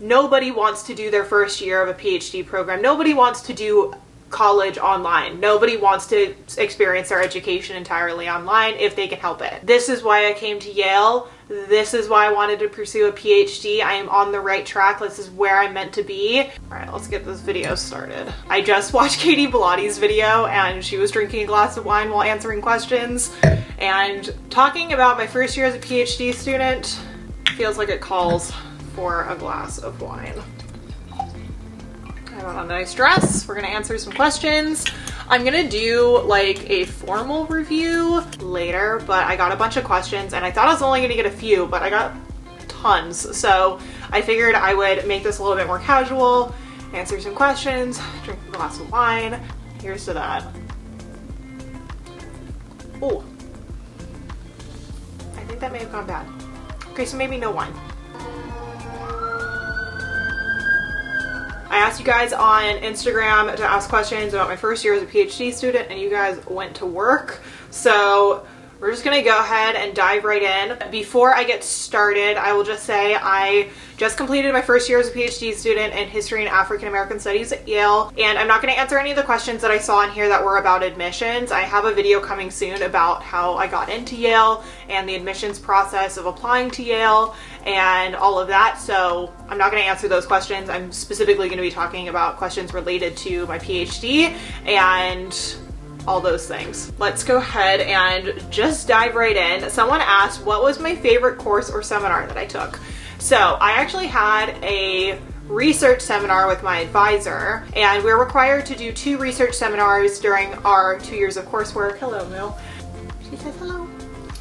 Nobody wants to do their first year of a PhD program. Nobody wants to do college online. Nobody wants to experience their education entirely online if they can help it. This is why I came to Yale. This is why I wanted to pursue a PhD. I am on the right track. This is where I'm meant to be. All right, let's get this video started. I just watched Katie Bellotti's video and she was drinking a glass of wine while answering questions. And talking about my first year as a PhD student feels like it calls for a glass of wine. I have on a nice dress. We're gonna answer some questions. I'm gonna do like a formal review later, but I got a bunch of questions and I thought I was only gonna get a few, but I got tons. So I figured I would make this a little bit more casual, answer some questions, drink a glass of wine. Here's to that. Oh, I think that may have gone bad. Okay, so maybe no wine. I asked you guys on Instagram to ask questions about my first year as a PhD student and you guys went to work. So we're just gonna go ahead and dive right in. Before I get started, I will just say I just completed my first year as a PhD student in History and African American Studies at Yale, and I'm not gonna answer any of the questions that I saw in here that were about admissions. I have a video coming soon about how I got into Yale and the admissions process of applying to Yale and all of that, so I'm not gonna answer those questions. I'm specifically gonna be talking about questions related to my PhD and all those things. Let's go ahead and just dive right in. Someone asked, what was my favorite course or seminar that I took? So I actually had a research seminar with my advisor, and we're required to do 2 research seminars during our 2 years of coursework. Hello, Mill. She says hello.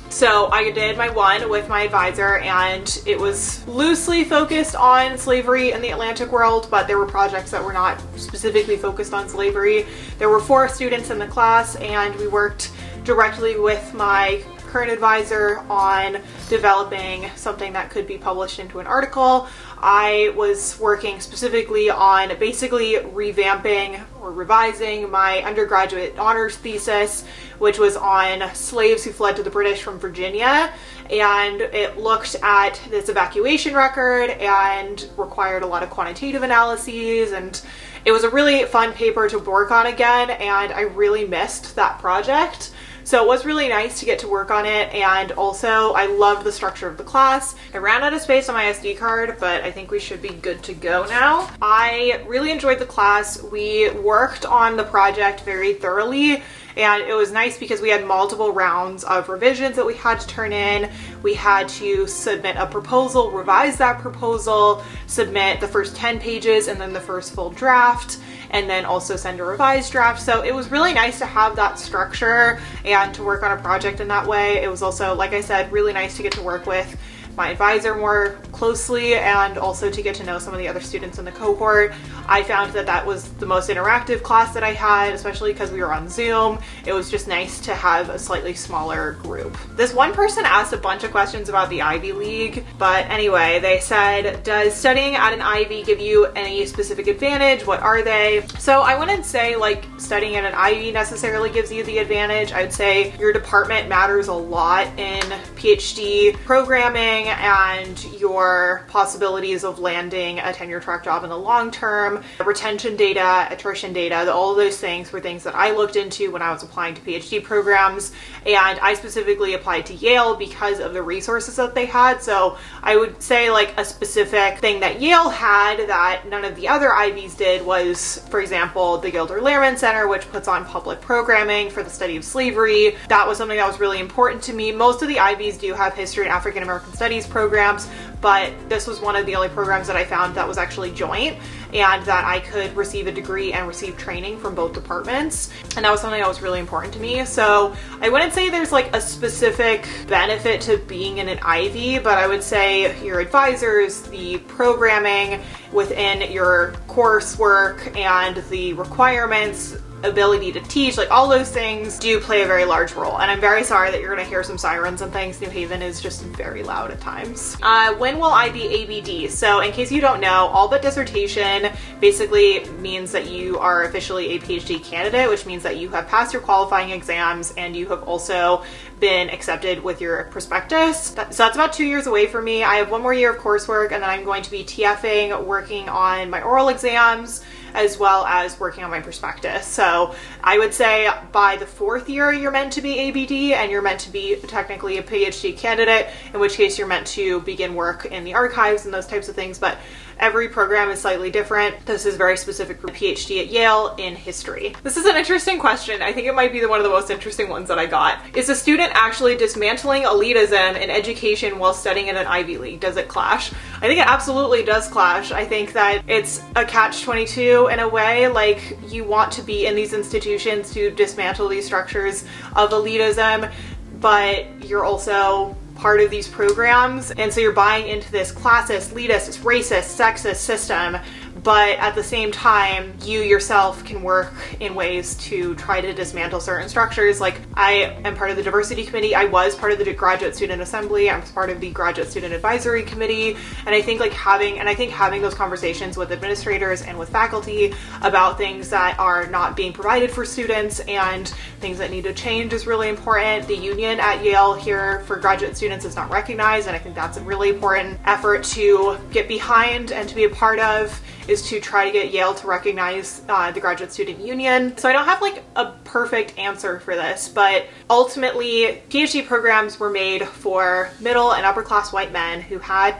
So I did my one with my advisor, and it was loosely focused on slavery in the Atlantic world, but there were projects that were not specifically focused on slavery. There were 4 students in the class, and we worked directly with my current advisor on developing something that could be published into an article. I was working specifically on basically revamping or revising my undergraduate honors thesis, which was on slaves who fled to the British from Virginia. And it looked at this evacuation record and required a lot of quantitative analyses, and it was a really fun paper to work on again, and I really missed that project. So it was really nice to get to work on it, and also I loved the structure of the class. I ran out of space on my SD card, but I think we should be good to go now. I really enjoyed the class. We worked on the project very thoroughly, and it was nice because we had multiple rounds of revisions that we had to turn in. We had to submit a proposal, revise that proposal, submit the first 10 pages and then the first full draft, and then also send a revised draft. So it was really nice to have that structure and to work on a project in that way. It was also, like I said, really nice to get to work with my advisor more closely and also to get to know some of the other students in the cohort. I found that that was the most interactive class that I had, especially because we were on Zoom. It was just nice to have a slightly smaller group. This one person asked a bunch of questions about the Ivy League, but anyway, they said, does studying at an Ivy give you any specific advantage? What are they? So I wouldn't say like studying at an Ivy necessarily gives you the advantage. I would say your department matters a lot in PhD programming and your possibilities of landing a tenure track job in the long term. Retention data, attrition data, all of those things were things that I looked into when I was applying to PhD programs, and I specifically applied to Yale because of the resources that they had. So I would say like a specific thing that Yale had that none of the other Ivies did was, for example, the Gilder Lehrman Center, which puts on public programming for the study of slavery. That was something that was really important to me. Most of the Ivies do have history and African American studies programs, but this was one of the only programs that I found that was actually joint and that I could receive a degree and receive training from both departments. And that was something that was really important to me. So I wouldn't say there's like a specific benefit to being in an Ivy, but I would say your advisors, the programming within your coursework and the requirements ability to teach, like all those things do play a very large role. And I'm very sorry that you're gonna hear some sirens and things. New Haven is just very loud at times. When will I be ABD? So in case you don't know, all but dissertation basically means that you are officially a PhD candidate, which means that you have passed your qualifying exams and you have also been accepted with your prospectus. So that's about 2 years away for me. I have 1 more year of coursework, and then I'm going to be TFing, working on my oral exams, as well as working on my prospectus. So I would say by the 4th year, you're meant to be ABD, and you're meant to be technically a PhD candidate, in which case you're meant to begin work in the archives and those types of things. But every program is slightly different. This is very specific for PhD at Yale in history. This is an interesting question. I think it might be one of the most interesting ones that I got. Is a student actually dismantling elitism in education while studying at an Ivy League? Does it clash? I think it absolutely does clash. I think that it's a catch-22 in a way. Like, you want to be in these institutions to dismantle these structures of elitism, but you're also part of these programs, and so you're buying into this classist, elitist, racist, sexist system, but at the same time, you yourself can work in ways to try to dismantle certain structures. Like, I am part of the diversity committee. I was part of the graduate student assembly. I'm part of the graduate student advisory committee. And I think having those conversations with administrators and with faculty about things that are not being provided for students and things that need to change is really important. The union at Yale here for graduate students is not recognized, and I think that's a really important effort to get behind and to be a part of, is to try to get Yale to recognize the graduate student union. So I don't have like a perfect answer for this, but ultimately PhD programs were made for middle and upper class white men who had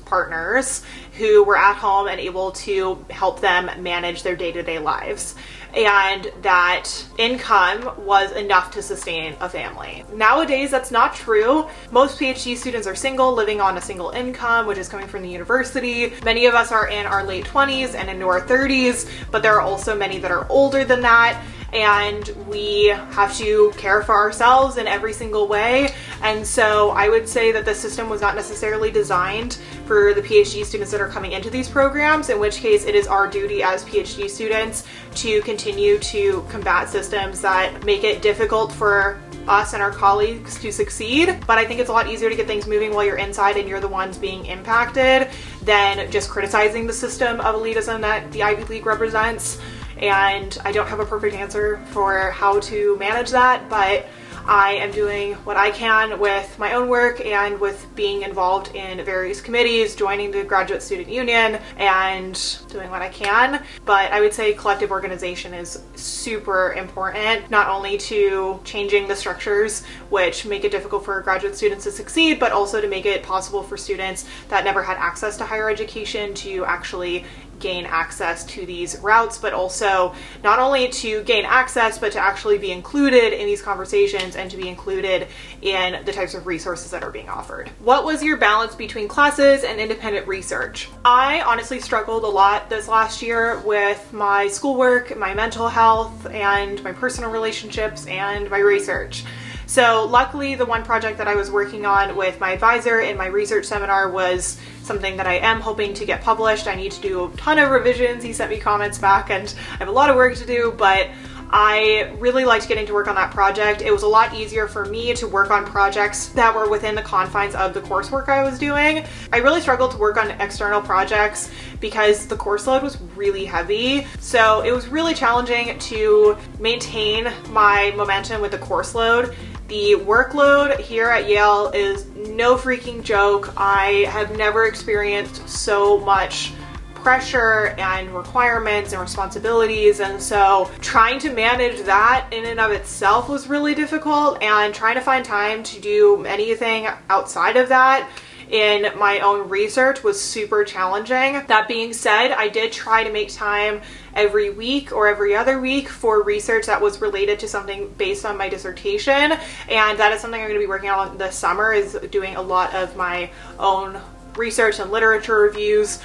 partners who were at home and able to help them manage their day-to-day lives, and that income was enough to sustain a family. Nowadays, that's not true. Most PhD students are single, living on a single income, which is coming from the university. Many of us are in our late 20s and into our 30s, but there are also many that are older than that, and we have to care for ourselves in every single way. And so I would say that the system was not necessarily designed for the PhD students that are coming into these programs, in which case it is our duty as PhD students to continue to combat systems that make it difficult for us and our colleagues to succeed. But I think it's a lot easier to get things moving while you're inside and you're the ones being impacted than just criticizing the system of elitism that the Ivy League represents. And I don't have a perfect answer for how to manage that, but I am doing what I can with my own work and with being involved in various committees, joining the graduate student union, and doing what I can. But I would say collective organization is super important, not only to changing the structures which make it difficult for graduate students to succeed, but also to make it possible for students that never had access to higher education to actually gain access to these routes, but also not only to gain access, but to actually be included in these conversations and to be included in the types of resources that are being offered. What was your balance between classes and independent research? I honestly struggled a lot this last year with my schoolwork, my mental health, and my personal relationships and my research. So luckily, the one project that I was working on with my advisor in my research seminar was something that I am hoping to get published. I need to do a ton of revisions. He sent me comments back and I have a lot of work to do, but I really liked getting to work on that project. It was a lot easier for me to work on projects that were within the confines of the coursework I was doing. I really struggled to work on external projects because the course load was really heavy. So it was really challenging to maintain my momentum with the course load. The workload here at Yale is no freaking joke. I have never experienced so much pressure and requirements and responsibilities, and so trying to manage that in and of itself was really difficult, and trying to find time to do anything outside of that in my own research was super challenging. That being said, I did try to make time every week or every other week for research that was related to something based on my dissertation, and that is something I'm going to be working on this summer, is doing a lot of my own research and literature reviews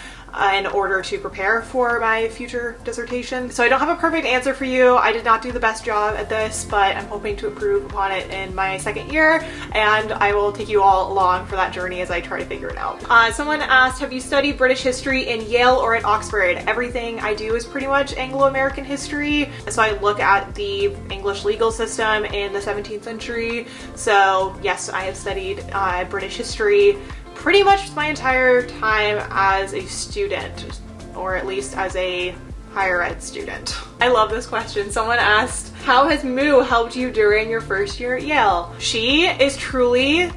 in order to prepare for my future dissertation. So I don't have a perfect answer for you. I did not do the best job at this, but I'm hoping to improve upon it in my second year, and I will take you all along for that journey as I try to figure it out. Someone asked, have you studied British history in Yale or at Oxford? Everything I do is pretty much Anglo-American history. So I look at the English legal system in the 17th century. So yes, I have studied British history pretty much my entire time as a student, or at least as a higher ed student. I love this question. Someone asked, how has Moo helped you during your first year at Yale? She is truly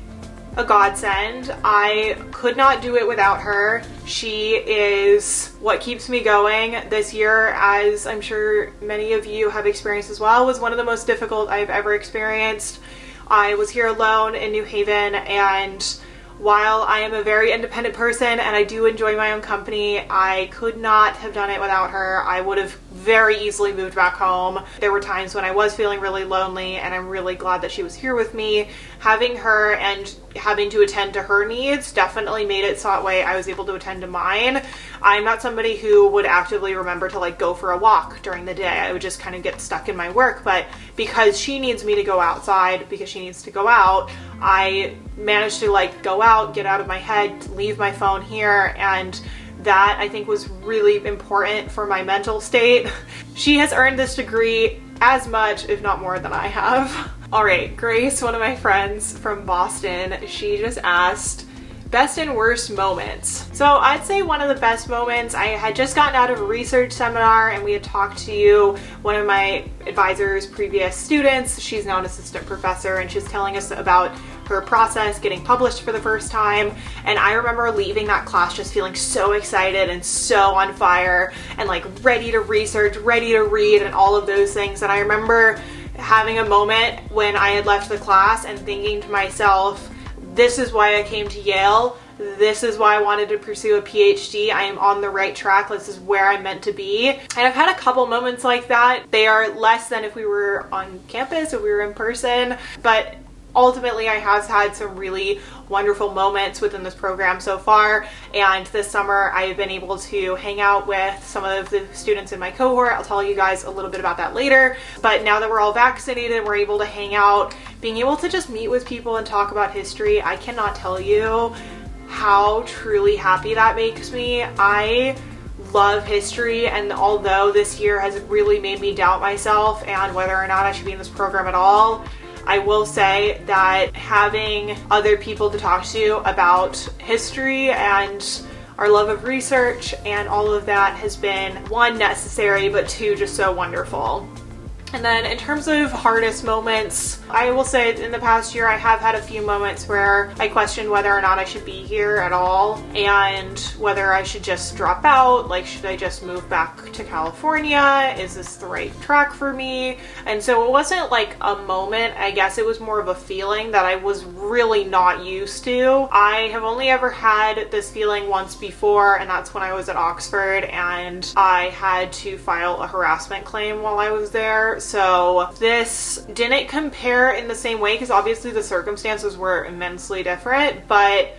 a godsend. I could not do it without her. She is what keeps me going. This year, as I'm sure many of you have experienced as well, was one of the most difficult I've ever experienced. I was here alone in New Haven, and while I am a very independent person and I do enjoy my own company, I could not have done it without her. I would have very easily moved back home. There were times when I was feeling really lonely, and I'm really glad that she was here with me. Having her and having to attend to her needs definitely made it so that way I was able to attend to mine. I'm not somebody who would actively remember to like go for a walk during the day. I would just kind of get stuck in my work, but because she needs me to go outside, because she needs to go out, I managed to like go out, get out of my head, leave my phone here, and that I think was really important for my mental state. She has earned this degree as much, if not more, than I have. All right, Grace, one of my friends from Boston, she just asked, best and worst moments. So I'd say one of the best moments, I had just gotten out of a research seminar and we had talked to one of my advisor's previous students. She's now an assistant professor, and she's telling us about her process getting published for the first time. And I remember leaving that class just feeling so excited and so on fire and like ready to research, ready to read, and all of those things. And I remember having a moment when I had left the class and thinking to myself, this is why I came to Yale. This is why I wanted to pursue a PhD. I am on the right track. This is where I'm meant to be. And I've had a couple moments like that. They are less than if we were on campus, if we were in person, but ultimately I have had some really wonderful moments within this program so far, and this summer I have been able to hang out with some of the students in my cohort. I'll tell you guys a little bit about that later, but now that we're all vaccinated, we're able to hang out, being able to just meet with people and talk about history. I cannot tell you how truly happy that makes me. I love history, and although this year has really made me doubt myself and whether or not I should be in this program at all, I will say that having other people to talk to about history and our love of research and all of that has been, one, necessary, but two, just so wonderful. And then in terms of hardest moments, I will say in the past year I have had a few moments where I questioned whether or not I should be here at all and whether I should just drop out. Like, should I just move back to California? Is this the right track for me? And so it wasn't like a moment, I guess it was more of a feeling that I was really not used to. I have only ever had this feeling once before, and that's when I was at Oxford and I had to file a harassment claim while I was there. So this didn't compare in the same way because obviously the circumstances were immensely different, but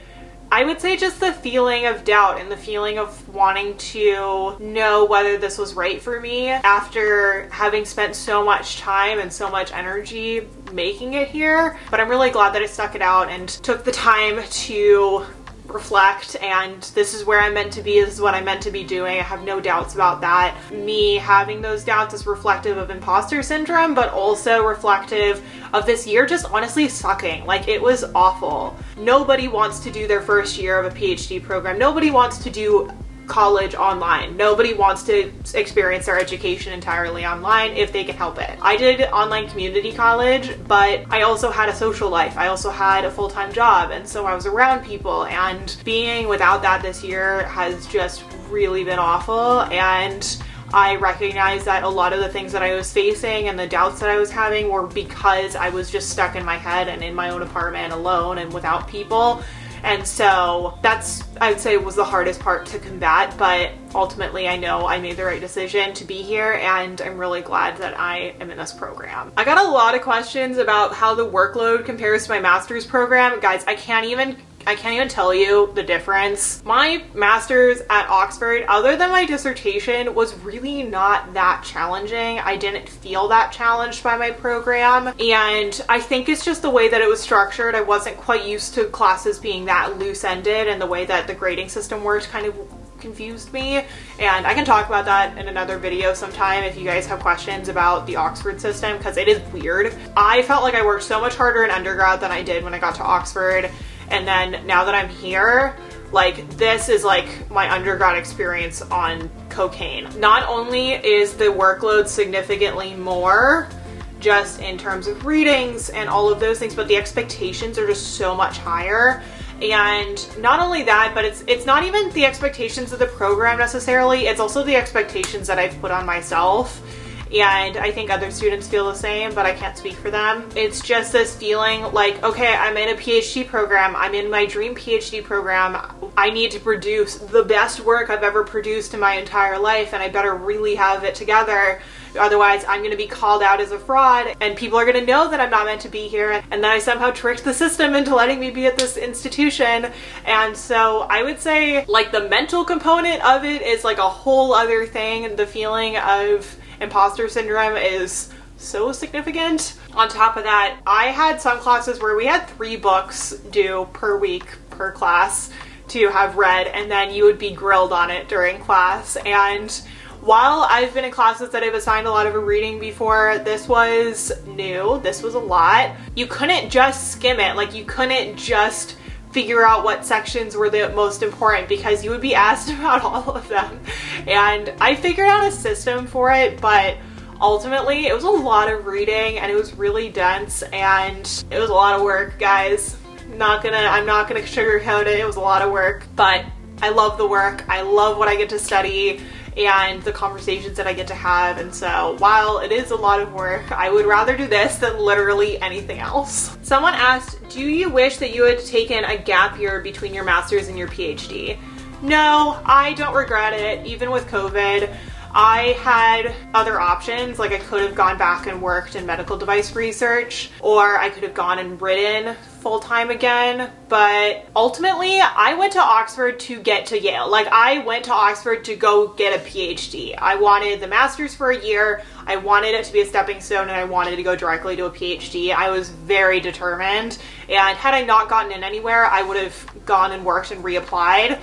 I would say just the feeling of doubt and the feeling of wanting to know whether this was right for me after having spent so much time and so much energy making it here. But I'm really glad that I stuck it out and took the time to reflect, and this is where I'm meant to be, this is what I'm meant to be doing. I have no doubts about that. Me having those doubts is reflective of imposter syndrome, but also reflective of this year just honestly sucking. Like, it was awful. Nobody wants to do their first year of a PhD program. Nobody wants to do college online. Nobody wants to experience their education entirely online if they can help it. I did online community college, but I also had a social life. I also had a full-time job, and so I was around people, and being without that this year has just really been awful. And I recognize that a lot of the things that I was facing and the doubts that I was having were because I was just stuck in my head and in my own apartment alone and without people. And so that's, I would say, was the hardest part to combat, but ultimately I know I made the right decision to be here, and I'm really glad that I am in this program. I got a lot of questions about how the workload compares to my master's program. Guys, I can't even I can't even tell you the difference. My master's at Oxford, other than my dissertation, was really not that challenging. I didn't feel that challenged by my program, and I think it's just the way that it was structured. I wasn't quite used to classes being that loose-ended, and the way that the grading system worked kind of confused me, and I can talk about that in another video sometime if you guys have questions about the Oxford system, because it is weird. I felt like I worked so much harder in undergrad than I did when I got to Oxford, and then now that I'm here, like, this is like my undergrad experience on cocaine. Not only is the workload significantly more, just in terms of readings and all of those things, but the expectations are just so much higher. And not only that, but it's not even the expectations of the program necessarily, it's also the expectations that I've put on myself. And I think other students feel the same, but I can't speak for them. It's just this feeling like, okay, I'm in a PhD program, I'm in my dream PhD program, I need to produce the best work I've ever produced in my entire life, and I better really have it together. Otherwise, I'm going to be called out as a fraud, and people are going to know that I'm not meant to be here, and then I somehow tricked the system into letting me be at this institution. And so I would say, like, the mental component of it is like a whole other thing. The feeling of imposter syndrome is so significant. On top of that, I had some classes where we had 3 books due per week per class to have read, and then you would be grilled on it during class. And while I've been in classes that I've assigned a lot of a reading before, this was new, this was a lot. You couldn't just skim it, like, you couldn't just figure out what sections were the most important, because you would be asked about all of them. And I figured out a system for it, but ultimately it was a lot of reading, and it was really dense, and it was a lot of work, guys. I'm not gonna sugarcoat it, it was a lot of work, but I love the work, I love what I get to study, and the conversations that I get to have. And so while it is a lot of work, I would rather do this than literally anything else. Someone asked, do you wish that you had taken a gap year between your master's and your PhD? No, I don't regret it. Even with COVID, I had other options. Like, I could have gone back and worked in medical device research, or I could have gone and written full-time again. But ultimately, I went to Oxford to get to Yale. Like, I went to Oxford to go get a PhD. I wanted the master's for a year. I wanted it to be a stepping stone, and I wanted to go directly to a PhD. I was very determined. And had I not gotten in anywhere, I would have gone and worked and reapplied.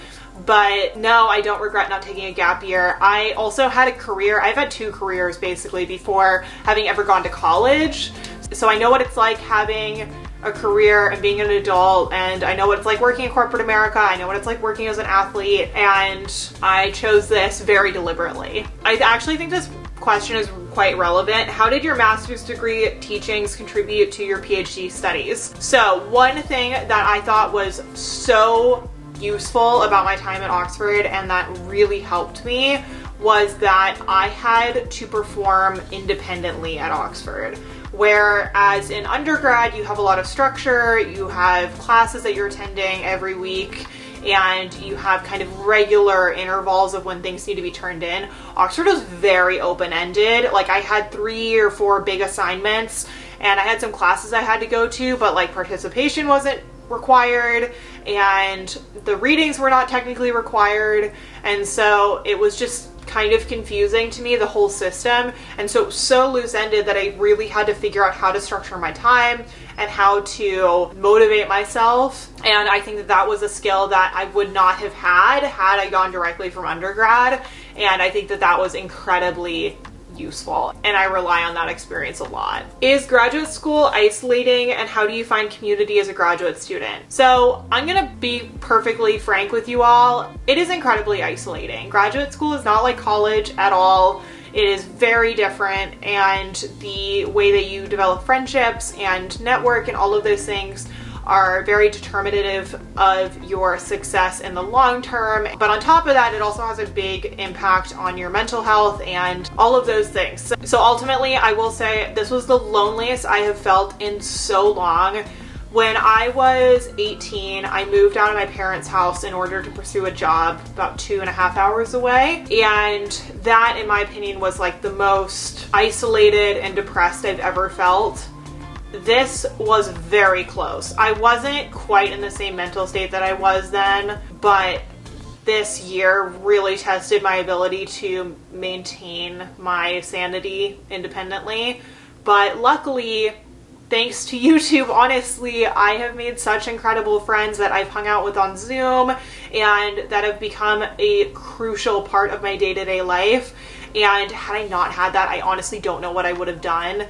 But no, I don't regret not taking a gap year. I also had a career. I've had 2 careers basically before having ever gone to college. So I know what it's like having a career and being an adult, and I know what it's like working in corporate America. I know what it's like working as an athlete, and I chose this very deliberately. I actually think this question is quite relevant. How did your master's degree teachings contribute to your PhD studies? So one thing that I thought was so useful about my time at Oxford, and that really helped me, was that I had to perform independently at Oxford. Whereas in undergrad, you have a lot of structure, you have classes that you're attending every week, and you have kind of regular intervals of when things need to be turned in. Oxford was very open-ended. Like, I had 3 or 4 big assignments, and I had some classes I had to go to, but like participation wasn't required, and the readings were not technically required, and so it was just kind of confusing to me, the whole system. And so it was so loose-ended that I really had to figure out how to structure my time and how to motivate myself. And I think that that was a skill that I would not have had I gone directly from undergrad, and I think that that was incredibly useful, and I rely on that experience a lot. Is graduate school isolating, and how do you find community as a graduate student? So I'm gonna be perfectly frank with you all. It is incredibly isolating. Graduate school is not like college at all. It is very different, and the way that you develop friendships and network and all of those things are very determinative of your success in the long term. But on top of that, it also has a big impact on your mental health and all of those things. So ultimately, I will say this was the loneliest I have felt in so long. When I was 18, I moved out of my parents' house in order to pursue a job about 2.5 hours away. And that, in my opinion, was like the most isolated and depressed I've ever felt this was very close. I wasn't quite in the same mental state that I was then, but this year really tested my ability to maintain my sanity independently. But luckily, thanks to YouTube, honestly, I have made such incredible friends that I've hung out with on Zoom and that have become a crucial part of my day-to-day life. And had I not had that, I honestly don't know what I would have done.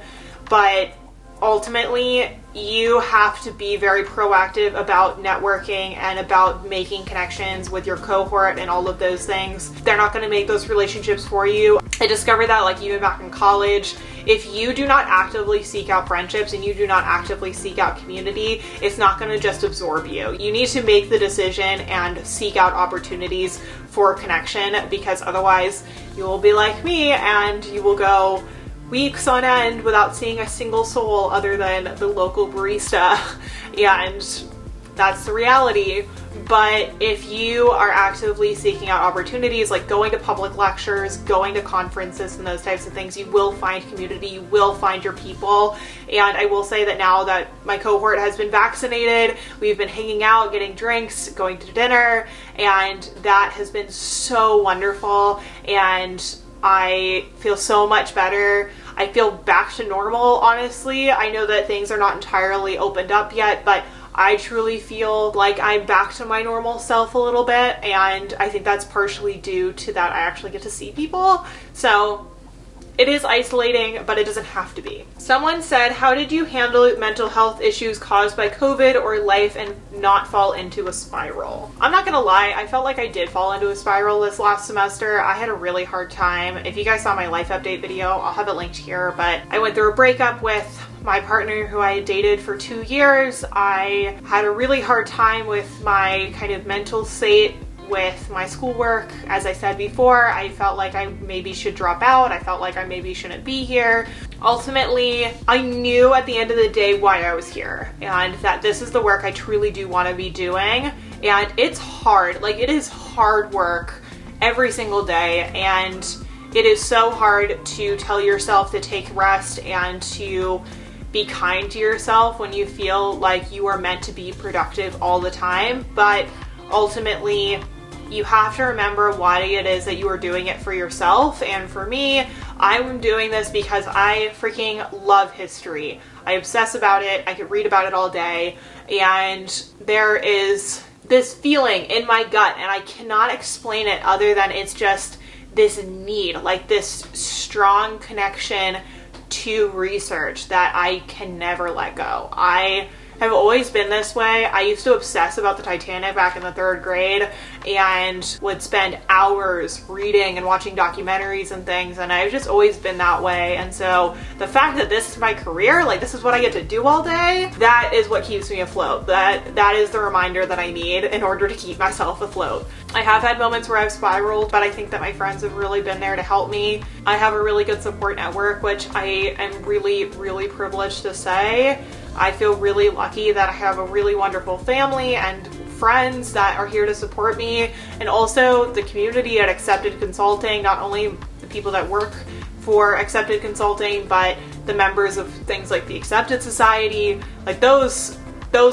But ultimately, you have to be very proactive about networking and about making connections with your cohort and all of those things. They're not going to make those relationships for you. I discovered that, like, even back in college, if you do not actively seek out friendships and you do not actively seek out community, it's not going to just absorb you. You need to make the decision and seek out opportunities for connection, because otherwise you will be like me and you will go weeks on end without seeing a single soul other than the local barista, and that's the reality. But if you are actively seeking out opportunities, like going to public lectures, going to conferences and those types of things, you will find community, you will find your people. And I will say that now that my cohort has been vaccinated, we've been hanging out, getting drinks, going to dinner, and that has been so wonderful, and I feel so much better. I feel back to normal, honestly. I know that things are not entirely opened up yet, but I truly feel like I'm back to my normal self a little bit, and I think that's partially due to that I actually get to see people. So it is isolating, but it doesn't have to be. Someone said, how did you handle mental health issues caused by COVID or life and not fall into a spiral? I'm not gonna lie, I felt like I did fall into a spiral this last semester. I had a really hard time. If you guys saw my life update video, I'll have it linked here, but I went through a breakup with my partner who I had dated for 2 years. I had a really hard time with my kind of mental state with my schoolwork. As I said before, I felt like I maybe should drop out. I felt like I maybe shouldn't be here. Ultimately, I knew at the end of the day why I was here, and that this is the work I truly do want to be doing. And it's hard. Like, it is hard work every single day, and it is so hard to tell yourself to take rest and to be kind to yourself when you feel like you are meant to be productive all the time. But ultimately, you have to remember why it is that you are doing it for yourself. And for me, I'm doing this because I freaking love history. I obsess about it. I could read about it all day. And there is this feeling in my gut, and I cannot explain it other than it's just this need, like this strong connection to research that I can never let go. I have always been this way. I used to obsess about the Titanic back in the 3rd grade and would spend hours reading and watching documentaries and things, and I've just always been that way. And so the fact that this is my career, like this is what I get to do all day, that is what keeps me afloat. That is the reminder that I need in order to keep myself afloat. I have had moments where I've spiraled, but I think that my friends have really been there to help me. I have a really good support network, which I am really, really privileged to say. I feel really lucky that I have a really wonderful family and friends that are here to support me, and also the community at Accepted Consulting, not only the people that work for Accepted Consulting, but the members of things like the Accepted Society. Like those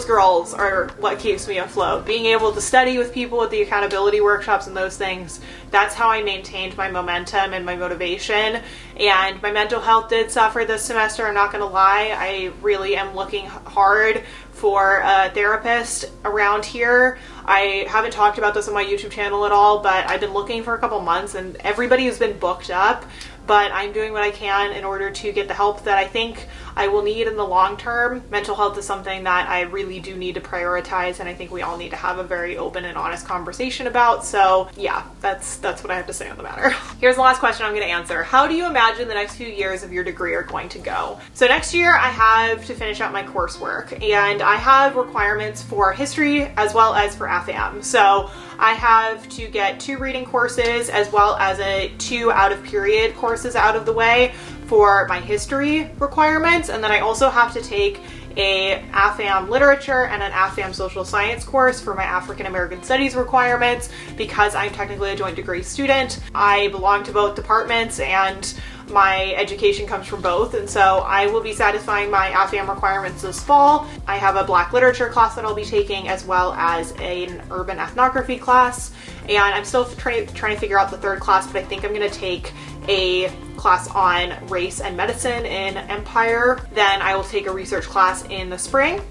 girls are what keeps me afloat. Being able to study with people with the accountability workshops and those things, that's how I maintained my momentum and my motivation. And my mental health did suffer this semester, I'm not gonna lie. I really am looking hard for a therapist around here. I haven't talked about this on my YouTube channel at all, but I've been looking for a couple months and everybody has been booked up, but I'm doing what I can in order to get the help that I think I will need in the long term. Mental health is something that I really do need to prioritize, and I think we all need to have a very open and honest conversation about. So yeah, that's what I have to say on the matter. Here's the last question I'm going to answer. How do you imagine the next few years of your degree are going to go? So next year I have to finish out my coursework, and I have requirements for history as well as for FAM. So I have to get 2 reading courses as well as 2 out of period courses out of the way for my history requirements, and then I also have to take a AFAM literature and an AFAM social science course for my African American studies requirements because I'm technically a joint degree student. I belong to both departments, and my education comes from both, and so I will be satisfying my AFAM requirements this fall. I have a Black literature class that I'll be taking, as well as an urban ethnography class, and I'm still trying to figure out the third class, but I think I'm going to take a class on race and medicine in Empire. Then I will take a research class in the spring.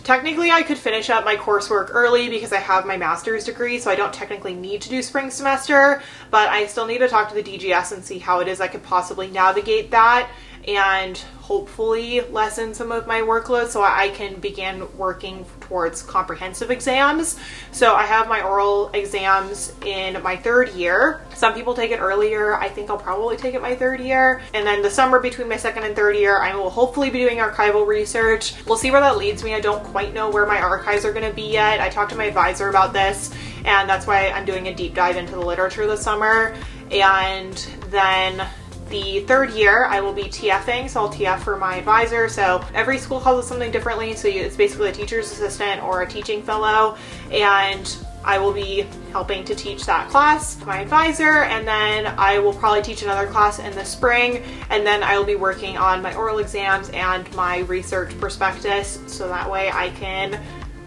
Technically, I could finish up my coursework early because I have my master's degree, so I don't technically need to do spring semester, but I still need to talk to the DGS and see how it is I could possibly navigate that and hopefully lessen some of my workload so I can begin working towards comprehensive exams. So I have my oral exams in my third year. Some people take it earlier. I think I'll probably take it my third year. And then the summer between my second and third year, I will hopefully be doing archival research. We'll see where that leads me. I don't quite know where my archives are going to be yet. I talked to my advisor about this, and that's why I'm doing a deep dive into the literature this summer. And then the third year, I will be TFing, so I'll TF for my advisor. So every school calls it something differently, so it's basically a teacher's assistant or a teaching fellow, and I will be helping to teach that class to my advisor, and then I will probably teach another class in the spring, and then I will be working on my oral exams and my research prospectus, so that way I can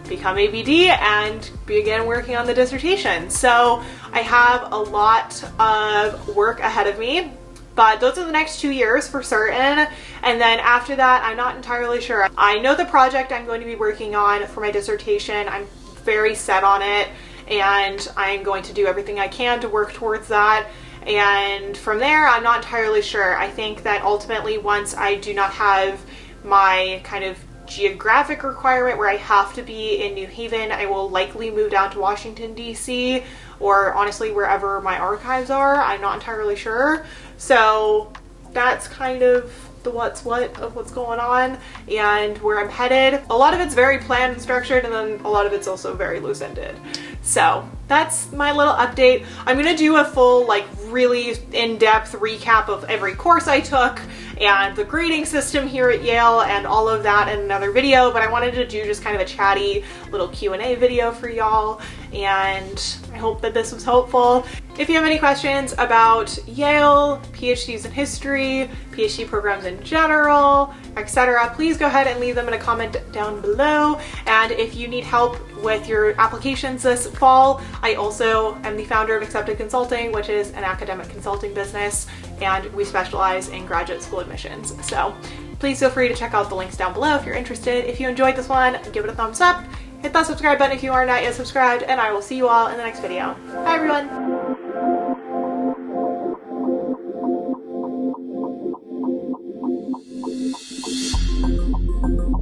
become ABD and begin working on the dissertation. So I have a lot of work ahead of me. But those are the next 2 years for certain, and then after that, I'm not entirely sure. I know the project I'm going to be working on for my dissertation. I'm very set on it, and I'm going to do everything I can to work towards that. And from there, I'm not entirely sure. I think that ultimately, once I do not have my kind of geographic requirement where I have to be in New Haven, I will likely move down to Washington, D.C., or honestly wherever my archives are. I'm not entirely sure. So that's kind of the what's what of what's going on and where I'm headed. A lot of it's very planned and structured, and then a lot of it's also very loose-ended. So that's my little update. I'm gonna do a full, like, really in-depth recap of every course I took and the grading system here at Yale and all of that in another video, but I wanted to do just kind of a chatty little Q&A video for y'all, and I hope that this was helpful. If you have any questions about Yale, PhDs in history, PhD programs in general, etc., please go ahead and leave them in a comment down below. And if you need help with your applications this fall, I also am the founder of Accepted Consulting, which is an academic consulting business, and we specialize in graduate school admissions. So please feel free to check out the links down below if you're interested. If you enjoyed this one, give it a thumbs up, hit that subscribe button if you are not yet subscribed, and I will see you all in the next video. Bye everyone!